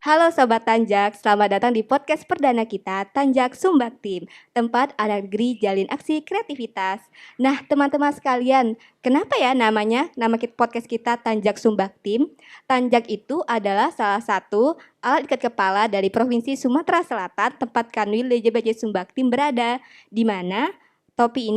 Halo Sobat Tanjak, selamat datang di podcast perdana kita, Tanjak Sumbak Tim, tempat anak negeri jalin aksi kreativitas. Nah teman-teman sekalian, kenapa ya nama podcast kita Tanjak Sumbak Tim? Tanjak itu adalah salah satu alat ikat kepala dari Provinsi Sumatera Selatan, tempat Kanwil DJBJ Sumbak Tim berada, di mana topi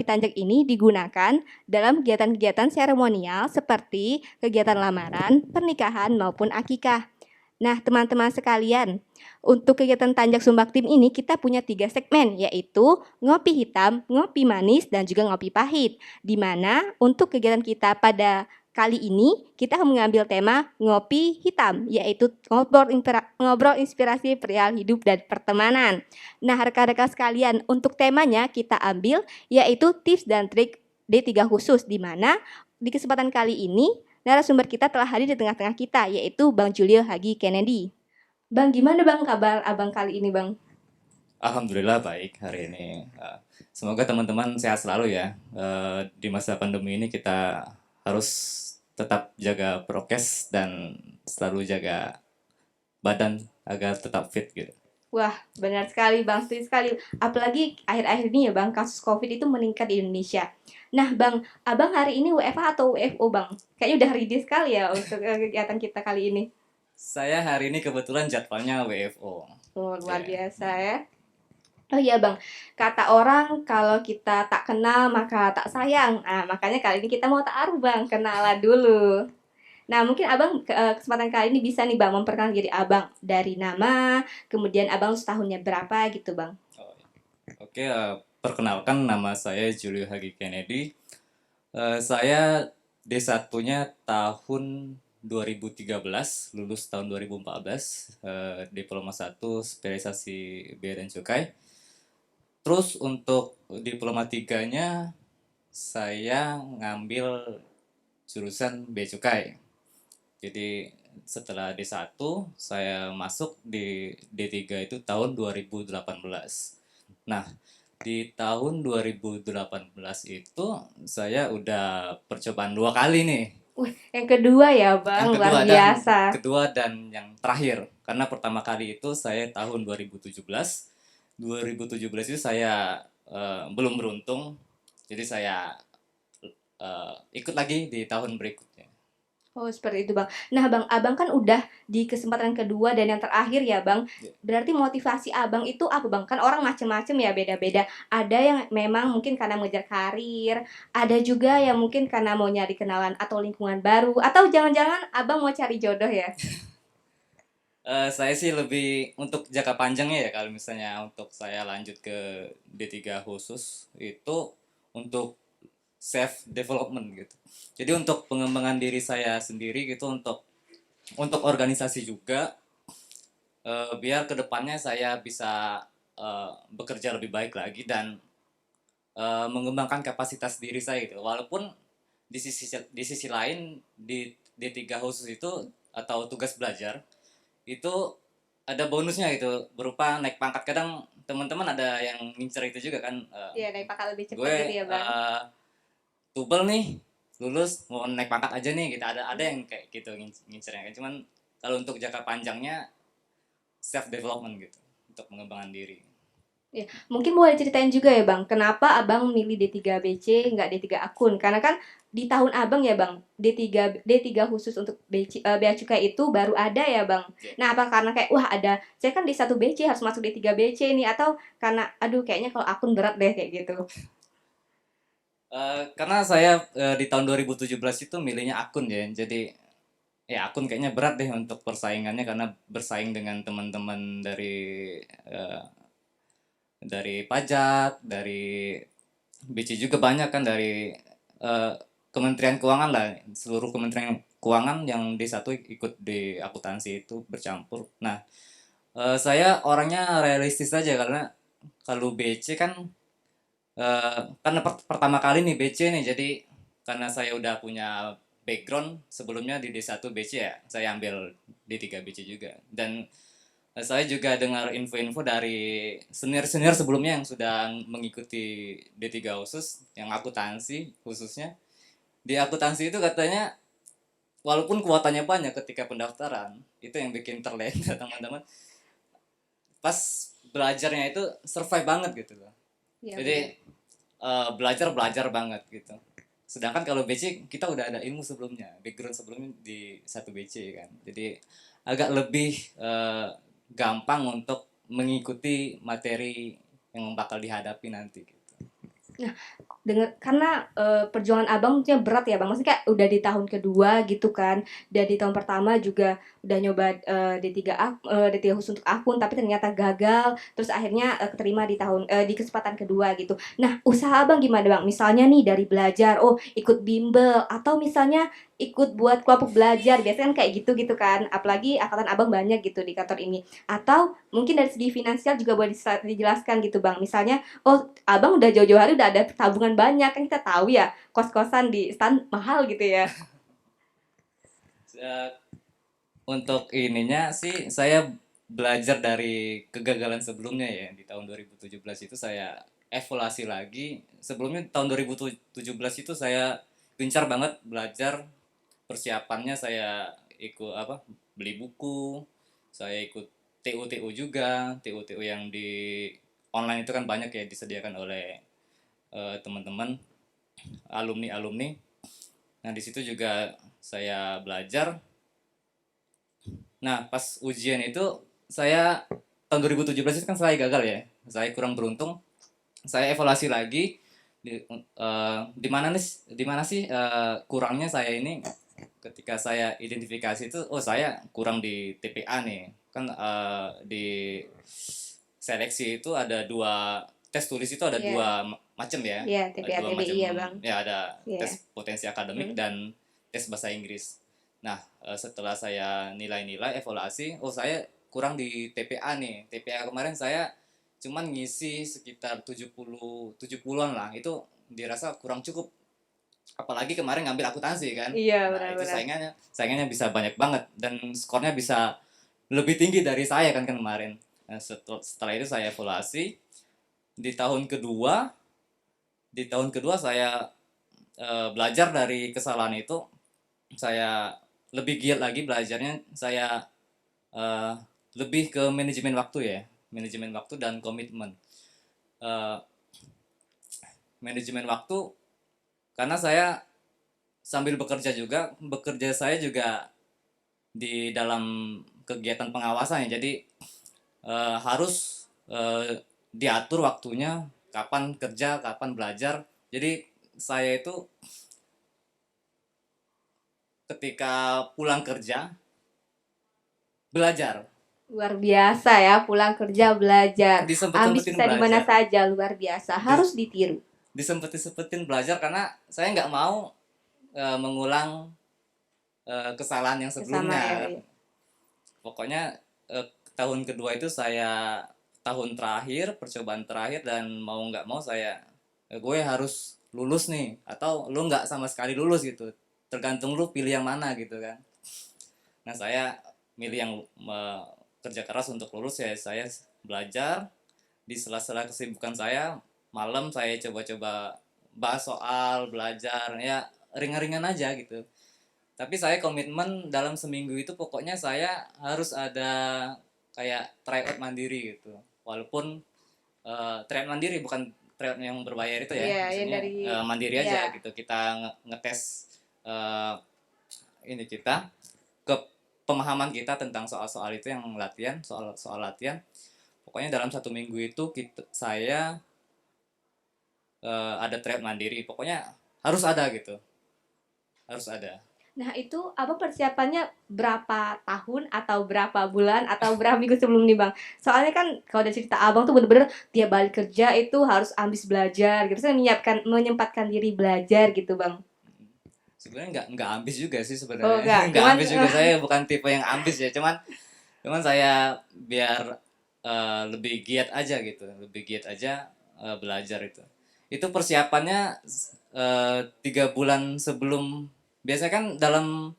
tanjak ini digunakan dalam kegiatan-kegiatan seremonial seperti kegiatan lamaran, pernikahan maupun akikah. Nah, teman-teman sekalian, untuk kegiatan Tanjak Sumbak Tim ini kita punya 3 segmen, yaitu ngopi hitam, ngopi manis, dan juga ngopi pahit. Di mana untuk kegiatan kita pada kali ini kita akan mengambil tema ngopi hitam, yaitu ngobrol inspirasi perihal hidup dan pertemanan. Nah, rekan-rekan sekalian, untuk temanya kita ambil yaitu tips dan trik D3 khusus, di mana di kesempatan kali ini narasumber kita telah hadir di tengah-tengah kita, yaitu Bang Julio Hagi Kennedy. Bang, gimana Bang kabar Abang kali ini Bang? Alhamdulillah baik hari ini. Semoga teman-teman sehat selalu ya. Di masa pandemi ini kita harus tetap jaga prokes dan selalu jaga badan agar tetap fit gitu. Wah, benar sekali Bang, setuju sekali. Apalagi akhir-akhir ini ya Bang, kasus COVID itu meningkat di Indonesia. Nah Bang, Abang hari ini WFH atau WFO Bang? Kayaknya udah ready sekali ya untuk kegiatan kita kali ini. Saya hari ini kebetulan jadwalnya WFO. Oh, luar Ya. biasa ya. Oh iya Bang, kata orang kalau kita tak kenal maka tak sayang. Nah, makanya kali ini kita mau ta'aruf Bang, kenalan dulu. Nah, mungkin Abang kesempatan kali ini bisa nih Bang memperkenalkan diri Abang dari nama, kemudian Abang setahunnya berapa gitu Bang. Oh, Oke, perkenalkan nama saya Julio Hagi Kennedy. Saya D1-nya tahun 2013, lulus tahun 2014, diploma 1 spesialisasi Bea dan Cukai. Terus untuk diploma 3-nya saya ngambil jurusan Bea Cukai. Jadi setelah D1 saya masuk di D3 itu tahun 2018. Nah, di tahun 2018 itu saya udah percobaan 2 kali nih. Wih, yang kedua ya Bang, Yang luar kedua dan biasa. kedua dan yang terakhir. Karena pertama kali itu saya tahun 2017. 2017 itu saya belum beruntung. Jadi saya ikut lagi di tahun berikutnya. Oh, seperti itu Bang. Nah Bang, Abang kan udah di kesempatan kedua dan yang terakhir ya Bang. Ya. Berarti motivasi Abang itu apa Bang? Kan orang macem-macem ya, beda-beda. Ada yang memang mungkin karena mengejar karir, ada juga yang mungkin karena mau nyari kenalan atau lingkungan baru, atau jangan-jangan Abang mau cari jodoh ya? Saya sih lebih untuk jangka panjangnya ya, kalau misalnya untuk saya lanjut ke D3 khusus itu untuk self development gitu. Jadi untuk pengembangan diri saya sendiri gitu, untuk organisasi juga, biar kedepannya saya bisa bekerja lebih baik lagi dan mengembangkan kapasitas diri saya gitu. Walaupun di sisi lain di D3 khusus itu atau tugas belajar itu ada bonusnya gitu, berupa naik pangkat. Kadang teman-teman ada yang ngincer itu juga kan, Iya, naik pangkat lebih cepat gue gitu ya Bang. tubel nih, lulus mau naik pangkat aja nih gitu. Ada yang kayak gitu ngincernya kan. Cuman kalau untuk jangka panjangnya self development gitu, untuk mengembangkan diri. Ya, mungkin boleh ceritain juga ya Bang, kenapa Abang milih D3 BC nggak D3 akun? Karena kan di tahun Abang ya Bang, D3 khusus untuk Bea Cukai itu baru ada ya Bang. Ya. Nah, apa karena kayak wah ada saya kan di satu BC harus masuk D3 BC nih, atau karena aduh kayaknya kalau akun berat deh kayak gitu. Karena saya di tahun 2017 itu milihnya akun ya, jadi ya akun kayaknya berat deh untuk persaingannya, karena bersaing dengan teman-teman eh, dari pajak, dari BC juga banyak kan, dari eh, Kementerian Keuangan lah, seluruh Kementerian Keuangan yang D1 ikut di akuntansi itu bercampur. Nah, saya orangnya realistis aja, karena kalau BC kan karena pertama kali nih BC nih, jadi karena saya udah punya background sebelumnya di D1 BC, ya saya ambil D3 BC juga. Dan saya juga dengar info-info dari senior-senior sebelumnya yang sudah mengikuti D3 khusus, yang akuntansi khususnya. Di akuntansi itu katanya walaupun kuotanya banyak ketika pendaftaran, itu yang bikin terlena teman-teman. Pas belajarnya itu survive banget gitu loh. Iya benar. Jadi belajar banget gitu. Sedangkan kalau BC kita udah ada ilmu sebelumnya, background sebelumnya di satu BC kan. Jadi agak lebih gampang untuk mengikuti materi yang bakal dihadapi nanti gitu. Nah, karena perjuangan abang maksudnya berat ya bang, maksudnya kayak udah di tahun kedua gitu kan, dan di tahun pertama juga udah nyoba D3 khusus untuk akun tapi ternyata gagal, terus akhirnya keterima di di kesempatan kedua gitu. Nah, usaha abang gimana bang, misalnya nih dari belajar, oh ikut bimbel atau misalnya ikut buat kelompok belajar, biasanya kan kayak gitu gitu kan, apalagi angkatan abang banyak gitu di kantor ini. Atau mungkin dari segi finansial juga boleh dijelaskan gitu bang, misalnya oh abang udah jauh-jauh hari udah ada tabungan banyak, kan kita tahu ya kos-kosan di stan mahal gitu ya. Eh, untuk ininya sih saya belajar dari kegagalan sebelumnya ya di tahun 2017 itu saya evaluasi lagi. Sebelumnya tahun 2017 itu saya gencar banget belajar, persiapannya saya ikut apa, beli buku, saya ikut TU juga, TU yang di online itu kan banyak ya disediakan oleh teman-teman alumni alumni. Nah di situ juga saya belajar. Nah pas ujian itu saya tahun 2017 itu kan saya gagal ya, saya kurang beruntung. Saya evaluasi lagi di mana sih kurangnya saya ini. Ketika saya identifikasi itu, oh saya kurang di TPA nih kan. Di seleksi itu ada dua tes tulis, itu ada Iya, dua macam ya. iya, TPA Dua TBI macam ya bang. ya, ada Iya. tes potensi akademik Hmm. dan tes bahasa Inggris. Nah setelah saya nilai-nilai evaluasi, oh saya kurang di TPA nih. TPA kemarin saya cuman ngisi sekitar 70-an lah, itu dirasa kurang cukup, apalagi kemarin ngambil akuntansi kan. Iya Nah itu benar-benar. saingannya bisa banyak banget dan skornya bisa lebih tinggi dari saya kan kemarin. Nah, setelah itu saya evaluasi di tahun kedua. Di tahun kedua saya belajar dari kesalahan itu. Saya lebih giat lagi belajarnya. Saya eh, lebih ke manajemen waktu ya, manajemen waktu dan komitmen. Eh, Manajemen waktu karena saya sambil bekerja juga, bekerja saya juga di dalam kegiatan pengawasan ya. Jadi harus diatur waktunya, kapan kerja kapan belajar. Jadi saya itu ketika pulang kerja belajar, Luar biasa ya, pulang kerja belajar, ambis disempet-sempetin bisa di mana belajar, saja, luar biasa, harus ditiru. disempet-sempetin belajar karena saya nggak mau mengulang kesalahan yang Sama ya, sebelumnya. ya. Pokoknya tahun kedua itu saya tahun terakhir, percobaan terakhir, dan mau nggak mau saya gue harus lulus nih, atau lu nggak sama sekali lulus gitu, tergantung lu pilih yang mana gitu kan. Nah saya milih yang kerja keras untuk lulus ya. Saya belajar di sela-sela kesibukan saya, malam saya coba-coba bahas soal, belajar ya ringan-ringan aja gitu. Tapi saya komitmen dalam seminggu itu pokoknya saya harus ada kayak tryout mandiri gitu. Walaupun tryout mandiri bukan tryout yang berbayar itu ya, Iya, yang maksudnya dari mandiri ya. aja gitu. Kita ngetes ini kita ke pemahaman kita tentang soal-soal itu, yang latihan, soal latihan. Pokoknya dalam satu minggu itu saya ada tryout mandiri. Pokoknya harus ada gitu, harus ada. Nah, itu apa persiapannya berapa tahun atau berapa bulan atau berapa minggu sebelum nih, Bang? Soalnya kan kalau dari cerita Abang tuh bener-bener tiap balik kerja itu harus ambis belajar gitu. Saya menyempatkan diri belajar gitu, Bang. Sebenarnya nggak ambis juga sih Oh, sebenarnya. enggak. Nggak Cuman ambis juga, saya bukan tipe yang ambis ya. Cuman saya biar lebih giat aja gitu, lebih giat aja belajar itu. Itu persiapannya 3 bulan sebelum. Biasanya kan dalam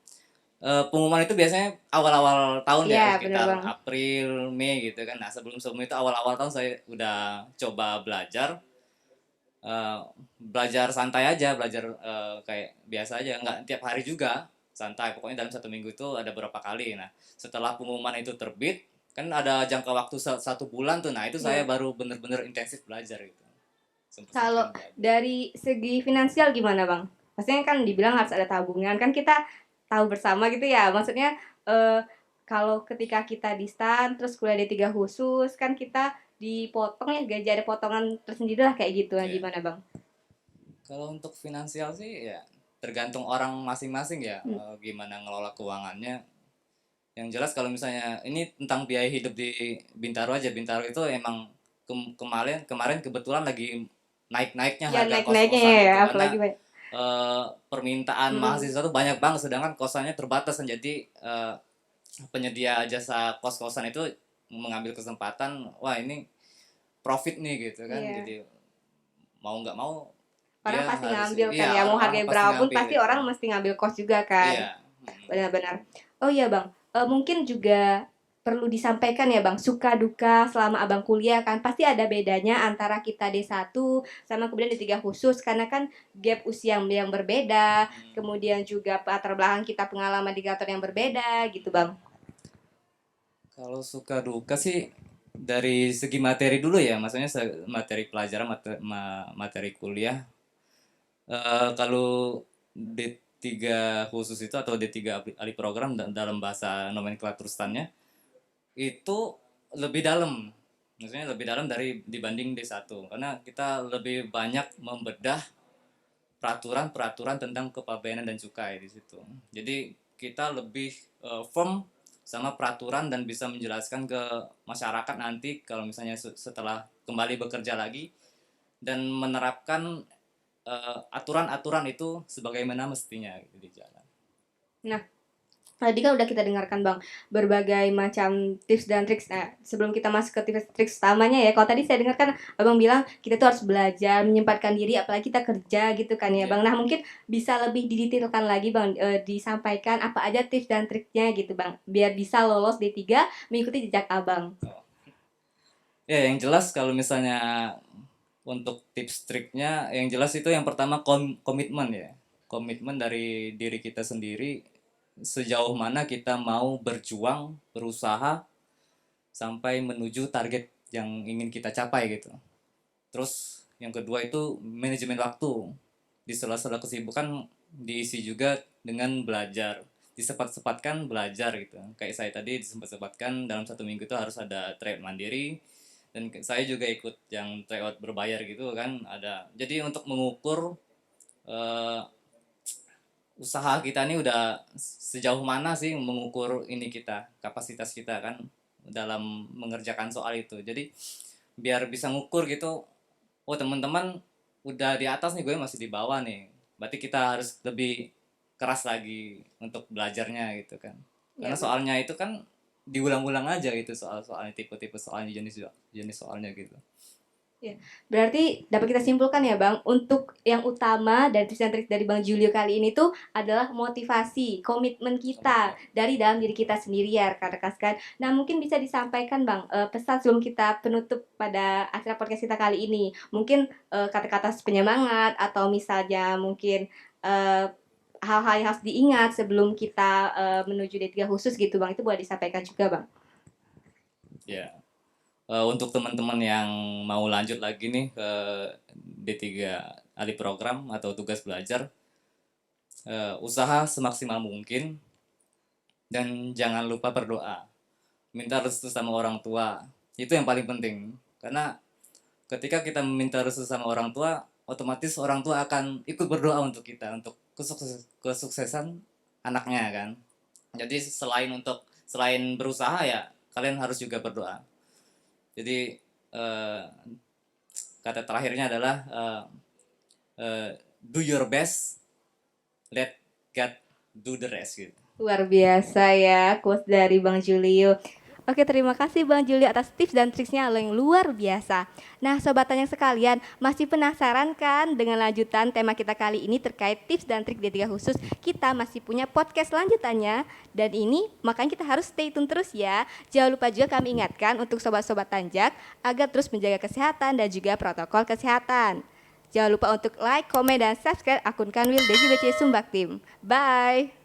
pengumuman itu biasanya awal-awal tahun ya, iya, bener, sekitar Bang. April Mei gitu kan. Nah sebelum itu awal-awal tahun saya udah coba belajar. eh, Belajar santai aja, belajar kayak biasa aja, nggak tiap hari juga. santai. Pokoknya dalam 1 minggu itu ada berapa kali. Nah, setelah pengumuman itu terbit, kan ada jangka waktu 1 bulan tuh. Nah, itu saya Iya. baru bener-bener intensif belajar gitu. Kalau Sempet-sempetin belajar. dari segi finansial gimana Bang? Pastinya kan dibilang harus ada tabungan, kan kita tahu bersama gitu ya. Maksudnya kalau ketika kita di STAN terus kuliah D3 khusus kan kita dipotong ya, gaji ada potongan tersendiri lah kayak gitu. Nah, Iya. gimana Bang? Kalau untuk finansial sih ya tergantung orang masing-masing ya, Hmm. gimana ngelola keuangannya. Yang jelas kalau misalnya ini tentang biaya hidup di Bintaro aja. Bintaro itu emang kemarin kemarin kebetulan lagi naik-naiknya Ya harga naik-naiknya kos-kosan ya, gitu, apalagi karena banyak. permintaan Hmm. mahasiswa tuh banyak banget, sedangkan kosannya terbatas. Jadi penyedia jasa kos-kosan itu mengambil kesempatan, wah ini profit nih gitu kan. Iya. Jadi mau nggak mau Orang dia pasti harus, ngambil kan iya, ya, mau orang harganya pasti berapun ngambil pasti itu. orang mesti ngambil kos juga kan. Iya. Benar-benar. Oh iya Bang, mungkin juga perlu disampaikan ya Bang, suka duka selama Abang kuliah kan pasti ada bedanya antara kita D1 sama kemudian D3 khusus karena kan gap usia yang berbeda, kemudian juga latar belakang kita pengalaman di kantor yang berbeda gitu Bang. Kalau suka duka sih dari segi materi dulu ya, maksudnya materi pelajaran, materi kuliah. Kalau D3 khusus itu atau D3 alih program dalam bahasa nomenklatur stannya itu lebih dalam. Maksudnya lebih dalam dari dibanding D1 karena kita lebih banyak membedah peraturan-peraturan tentang kepabeanan dan cukai di situ. Jadi kita lebih firm sama peraturan dan bisa menjelaskan ke masyarakat nanti kalau misalnya setelah kembali bekerja lagi dan menerapkan aturan-aturan itu sebagaimana mestinya gitu di jalan. Nah, tadi kan udah kita dengarkan Bang berbagai macam tips dan triks. Nah, sebelum kita masuk ke tips triks utamanya ya, kalau tadi saya dengarkan Abang bilang kita tuh harus belajar, menyempatkan diri apalagi kita kerja gitu kan ya Ya. Bang. Nah, mungkin bisa lebih didetailkan lagi Bang, disampaikan apa aja tips dan triknya gitu Bang, biar bisa lolos D3 mengikuti jejak Abang. Oh. Ya, yang jelas kalau misalnya untuk tips triknya, yang jelas itu yang pertama komitmen ya. Komitmen dari diri kita sendiri, sejauh mana kita mau berjuang, berusaha sampai menuju target yang ingin kita capai gitu. Terus yang kedua itu manajemen waktu. Di sela-sela kesibukan diisi juga dengan belajar. Disepat-sepatkan belajar gitu. Kayak saya tadi disempat-sepatkan dalam 1 minggu itu harus ada tryout mandiri. Dan saya juga ikut yang tryout berbayar gitu kan ada. Jadi untuk mengukur eh, usaha kita ini udah sejauh mana sih mengukur ini kita, kapasitas kita kan dalam mengerjakan soal itu. Jadi biar bisa ngukur gitu, oh teman-teman udah di atas nih, gue masih di bawah nih. Berarti kita harus lebih keras lagi untuk belajarnya gitu kan. Ya, Karena soalnya itu kan diulang-ulang aja gitu, soal-soalnya, tipe-tipe soalnya, jenis soalnya gitu. ya. Berarti dapat kita simpulkan ya Bang, untuk yang utama dan tips dan trik dari Bang Julio kali ini tuh adalah motivasi, komitmen kita Komitmen. dari dalam diri kita sendiri ya rekan-rekan sekalian. Nah mungkin bisa disampaikan Bang, pesan sebelum kita penutup pada acara podcast kita kali ini. Mungkin kata-kata penyemangat atau misalnya mungkin eh, hal-hal yang harus diingat sebelum kita menuju D3 khusus gitu Bang, itu boleh disampaikan juga Bang. Ya. Untuk teman-teman yang mau lanjut lagi nih ke D3 alih program atau tugas belajar, usaha semaksimal mungkin dan jangan lupa berdoa. Minta restu sama orang tua. Itu yang paling penting. Karena ketika kita meminta restu sama orang tua, otomatis orang tua akan ikut berdoa untuk kita, untuk kesuksesan anaknya kan. Jadi selain berusaha ya, kalian harus juga berdoa. Jadi kata terakhirnya adalah do your best, let God do the rest gitu. Luar biasa ya quotes dari Bang Julio. Oke, terima kasih Bang Julio atas tips dan triksnya yang luar biasa. Nah, sobat tanya sekalian, masih penasaran kan dengan lanjutan tema kita kali ini terkait tips dan trik D3 khusus? Kita masih punya podcast lanjutannya dan ini makanya kita harus stay tune terus ya. Jangan lupa juga kami ingatkan untuk sobat-sobat Tanjak agar terus menjaga kesehatan dan juga protokol kesehatan. Jangan lupa untuk like, komen, dan subscribe akun Kanwil DJBC Sumbaktim. Bye!